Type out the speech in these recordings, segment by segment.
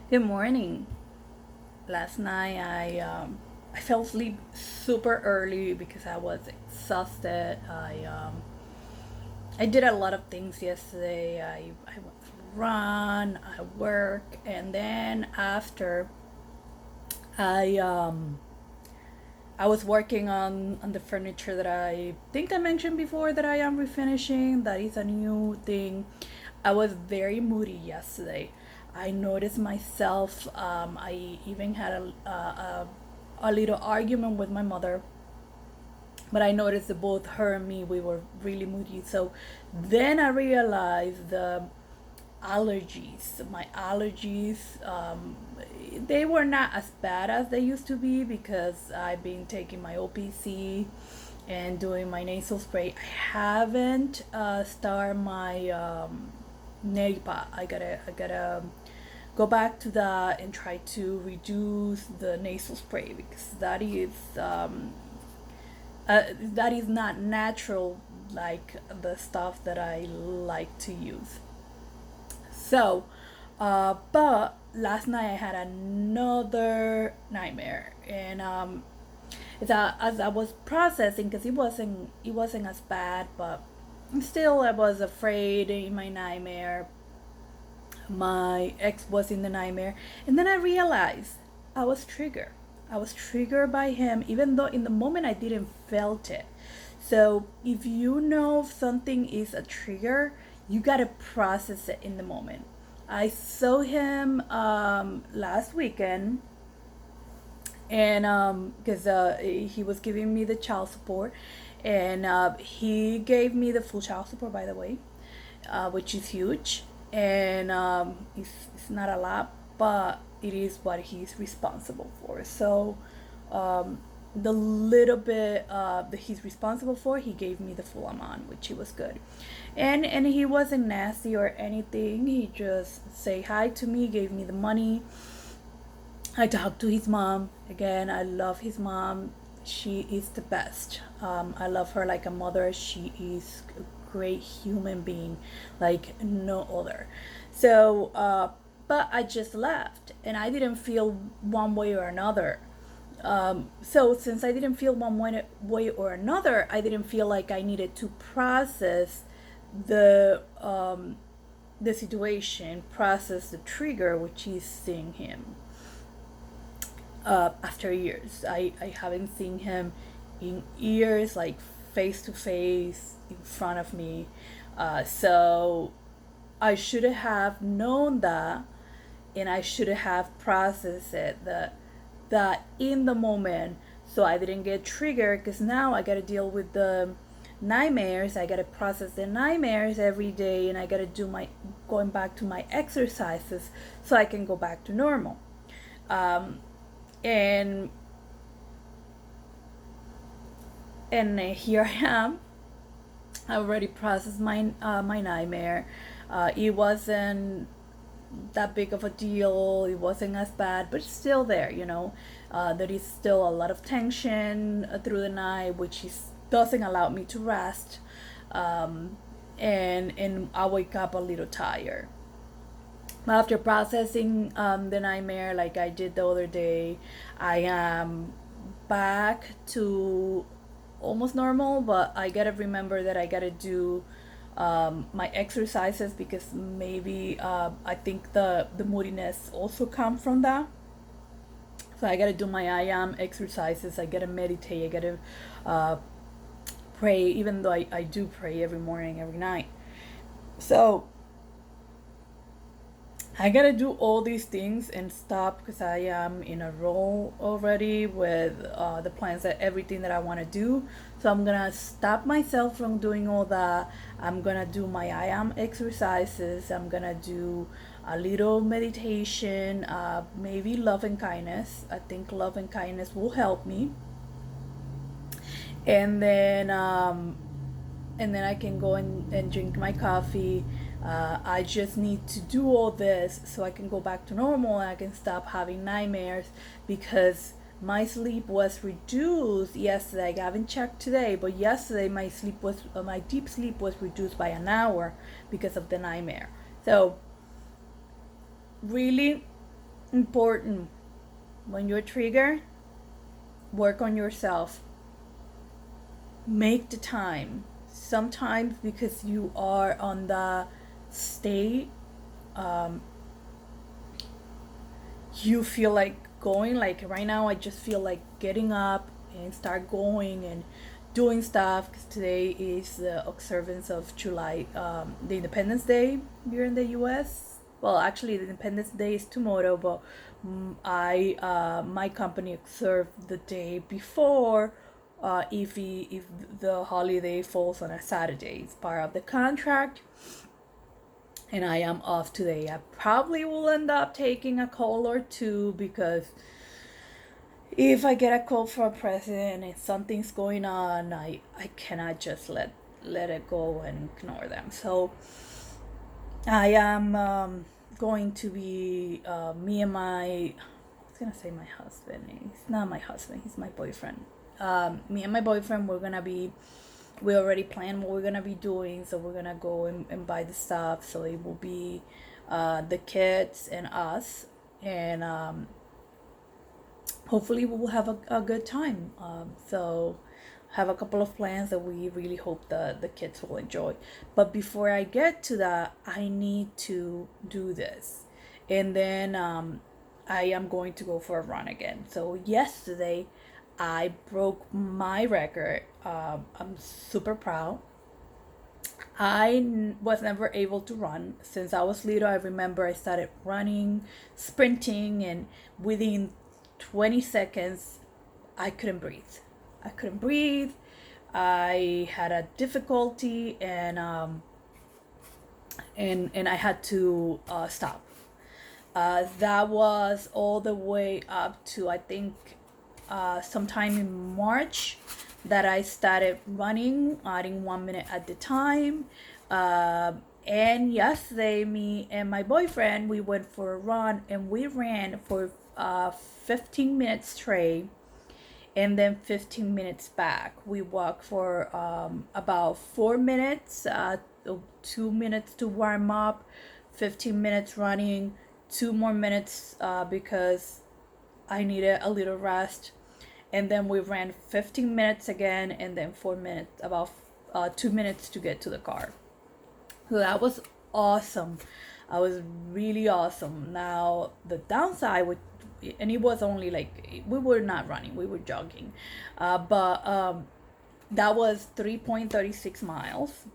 Good morning. Last night I fell asleep super early because I was exhausted. I did a lot of things yesterday. I went for a run, I work, and then after I um I was working on the furniture that I think I mentioned before that I am refinishing. That is a new thing. I was very moody yesterday. I noticed myself. I even had a little argument with my mother, but I noticed that both her and me we were really moody. So then I realized the allergies. My allergies, they were not as bad as they used to be because I've been taking my OPC and doing my nasal spray. I haven't started my nail pot. I gotta go back to that and try to reduce the nasal spray because that is not natural like the stuff that I like to use. So, but last night I had another nightmare, and as I was processing, because it wasn't as bad, but still I was afraid in my nightmare. My ex was in the nightmare, and then I realized I was triggered. I was triggered by him, even though in the moment I didn't felt it. So if you know if something is a trigger, you gotta process it in the moment. I saw him last weekend, and because he was giving me the child support, and he gave me the full child support, by the way, which is huge, and it's not a lot, but it is what he's responsible for. So the little bit that he's responsible for, he gave me the full amount, which he was good, and he wasn't nasty or anything. He just say hi to me, gave me the money. I talked to his mom. Again, I love his mom. She is the best. I love her like a mother. She is a great human being, like no other. So, but I just left and I didn't feel one way or another. So, since I didn't feel way or another, I didn't feel like I needed to process the the situation, process the trigger, which is seeing him after years. I haven't seen him in years, like face to face in front of me. So I should have known that, and I should have processed it that in the moment, so I didn't get triggered. Because now I got to deal with the nightmares. I got to process the nightmares every day, and I got to do my going back to my exercises so I can go back to normal. Um, and and here I am. I already processed my nightmare. It wasn't that big of a deal. It wasn't as bad, but it's still there. There is still a lot of tension through the night, which is doesn't allow me to rest. Um, and I wake up a little tired. After processing the nightmare like I did the other day, I am back to almost normal, but I gotta remember that I gotta do my exercises because maybe I think the moodiness also come from that. So I gotta do my I am exercises. I gotta meditate. I gotta uh, pray, even though I do pray every morning, every night. So I gotta do all these things and stop because I am in a role already with the plans that everything that I want to do. So I'm gonna stop myself from doing all that. I'm gonna do my I am exercises. I'm gonna do a little meditation, maybe love and kindness. I think love and kindness will help me. And then I can go and drink my coffee. I just need to do all this so I can go back to normal and I can stop having nightmares because my sleep was reduced yesterday. I haven't checked today, but yesterday my deep sleep was reduced by an hour because of the nightmare. So really, important. When you're triggered, work on yourself. Make the time. Sometimes because you are on the state, um, you feel like going. Like right now, I just feel like getting up and start going and doing stuff because today is the observance of July, the Independence Day here in the U.S. Well, actually, the Independence Day is tomorrow, but I my company observed the day before. If the holiday falls on a Saturday, it's part of the contract, and I am off today. I probably will end up taking a call or two because if I get a call from a president and something's going on, I cannot just let it go and ignore them. So I am going to be me and my, I was gonna say my husband. He's not my husband. He's my boyfriend. Me and my boyfriend, we already planned what we're gonna be doing. So we're gonna go and buy the stuff. So it will be the kids and us, and hopefully we'll have a good time. So have a couple of plans that we really hope the kids will enjoy. But before I get to that, I need to do this. And then I am going to go for a run again. So yesterday, I broke my record. I'm super proud. Was never able to run since I was little. I remember I started running, sprinting, and within 20 seconds, I couldn't breathe. I couldn't breathe. I had a difficulty, and I had to stop. That was all the way up to, I think, sometime in March that I started running, adding 1 minute at the time. And yesterday, me and my boyfriend, we went for a run, and we ran for 15 minutes straight, and then 15 minutes back. We walked for about 4 minutes, 2 minutes to warm up, 15 minutes running, 2 more minutes because I needed a little rest. And then we ran 15 minutes again, and then 4 minutes, about 2 minutes to get to the car. So that was awesome. I was really awesome. Now, the downside with, and it was only like, we were not running, we were jogging. But that was 3.36 miles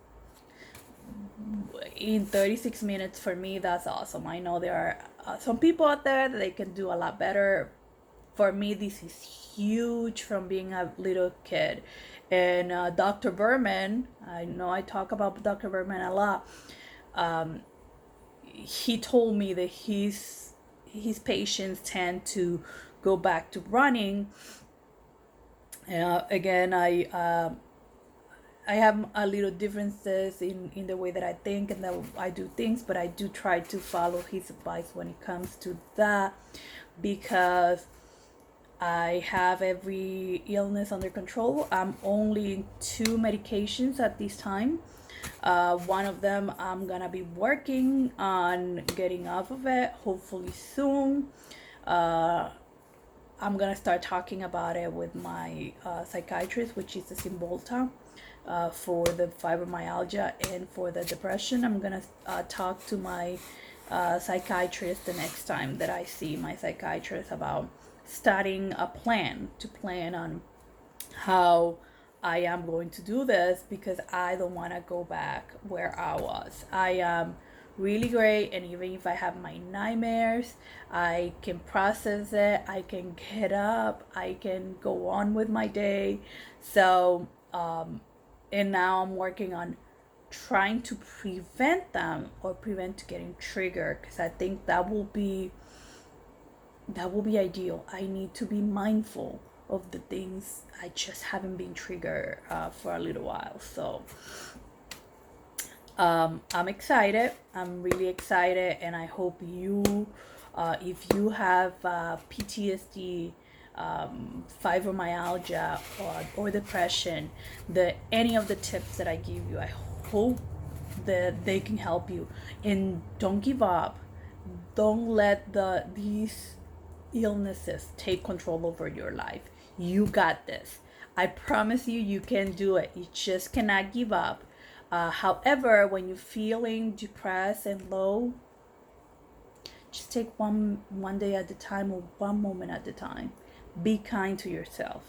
in 36 minutes. For me, that's awesome. I know there are some people out there that they can do a lot better. For me, this is huge from being a little kid. And Dr. Berman, I know I talk about Dr. Berman a lot. He told me that his patients tend to go back to running. Again, I have a little differences in the way that I think and that I do things, but I do try to follow his advice when it comes to that, because I have every illness under control. I'm only in 2 medications at this time. One of them I'm gonna be working on getting off of it, hopefully soon. I'm gonna start talking about it with my psychiatrist, which is the Cymbalta, for the fibromyalgia and for the depression. I'm gonna talk to my psychiatrist the next time that I see my psychiatrist about starting a plan on how I am going to do this, because I don't want to go back where I was. I am really great, and even if I have my nightmares, I can process it, I can get up, I can go on with my day. So and now I'm working on trying to prevent them, or prevent getting triggered, because I think that will be ideal. I need to be mindful of the things I just haven't been triggered for a little while. So I'm excited. I'm really excited, and I hope you, if you have PTSD, fibromyalgia, or depression, any of the tips that I give you, I hope that they can help you. And don't give up. Don't let these illnesses take control over your life. You got this. I promise you, you can do it. You just cannot give up. However, when you're feeling depressed and low, just take one day at a time or one moment at a time. Be kind to yourself.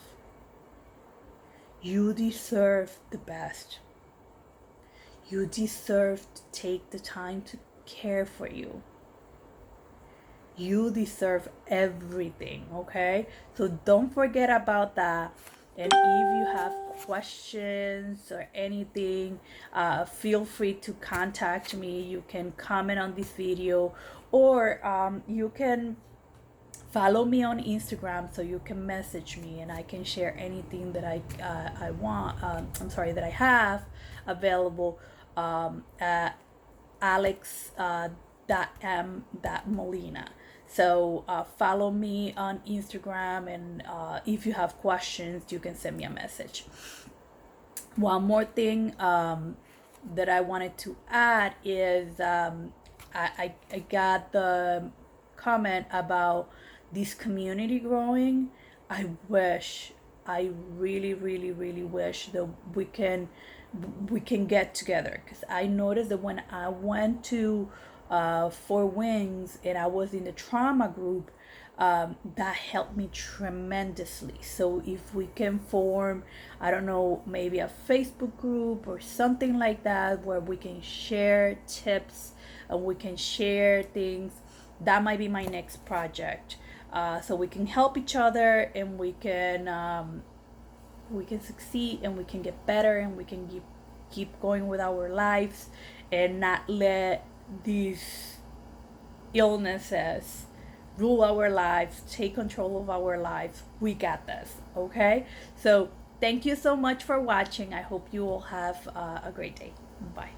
You deserve the best. You deserve to take the time to care for you. You deserve everything, okay? So don't forget about that. And if you have questions or anything, feel free to contact me. You can comment on this video, or you can follow me on Instagram, so you can message me and I can share anything that I want. That I have available at Alex Molina. So follow me on Instagram, and if you have questions, you can send me a message. One more thing that I wanted to add is I got the comment about this community growing. I really, really, really wish that we can get together, because I noticed that when I went to Four Wings and I was in the trauma group, that helped me tremendously. So if we can form, I don't know, maybe a Facebook group or something like that, where we can share tips and we can share things, that might be my next project. So we can help each other, and we can succeed, and we can get better, and we can keep going with our lives, and not let these illnesses rule our lives, take control of our lives. We got this, okay? So thank you so much for watching. I hope you all have a great day. Bye.